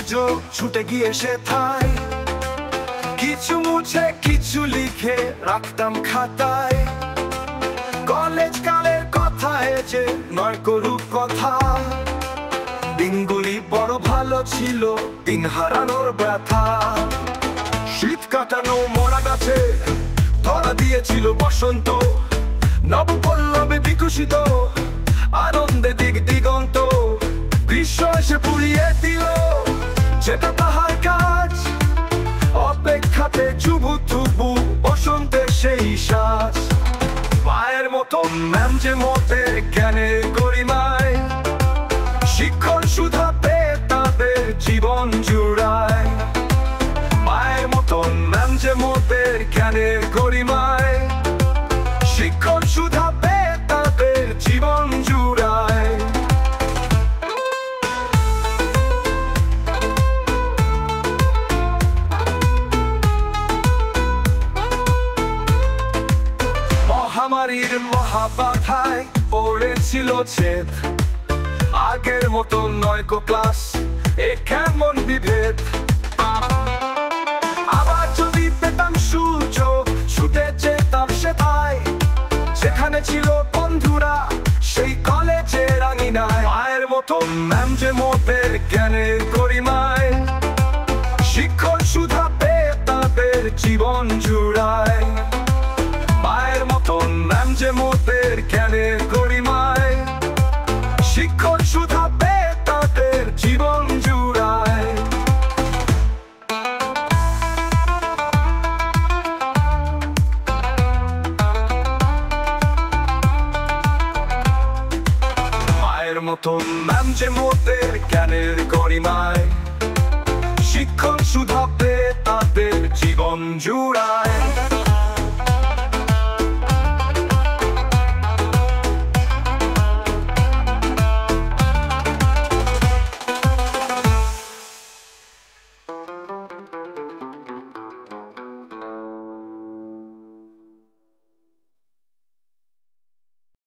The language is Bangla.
সুযোগ ছুটে গিয়ে সেথায় কিছু মুছে কিছু লিখে রাখতাম খাতায়। কলেজ কালের কথা যে নয় করুক কথা, দিনগুলি বড় ভালো ছিল, দিন হারানোর ব্যথা। শীত কাটানো মরা গাছে ধরা দিয়েছিল বসন্ত, নবপল্লবে বিকশিত আনন্দে দিক দিগন্ত। গ্রীষ্ম এসে পুড়িয়ে দিল যেটা তাহার কাজ, অপেক্ষাতে চুবু থুবু বসন্তের সেই শ্বাস। মায়ের মতো ম্যাম যে মতে জ্ঞানে গরিমায়, শিক্ষণ সুধা পেয়ে তাদের জীবন জুড়ায়। মায়ের মতন ম্যাম যে মতে জ্ঞানে গরিমায়, শিক্ষণ সুধা পেয়ে তাদের জীবন জুড়ায়। মহামারীর মহাবাধায় পড়েছিল ছেদ, আগের মতো নয় কো ক্লাস, এ কেমন বিভেদ। আবার যদি পেতাম সুযোগ ছুটে যেতাম সেথায়, যেখানে ছিল বন্ধুরা সেই কলেজের আঙিনায়। মায়ের মতো ম্যাম যে মোদের জ্ঞানে গরিমায়, শিক্ষণ সুধা পেয়ে তাদের জীবন জুড়ায়। মায়ের মতন ম্যাম যে মোদের জ্ঞানে গরিমায়, শিক্ষণ সুধা পেয়ে তাদের জীবন জুড়ায়। মায়ের মতন ম্যাম যে মোদের জ্ঞানের গরিমায়, শিক্ষণ সুধা পেয়ে তাদের জীবন জুড়ায়।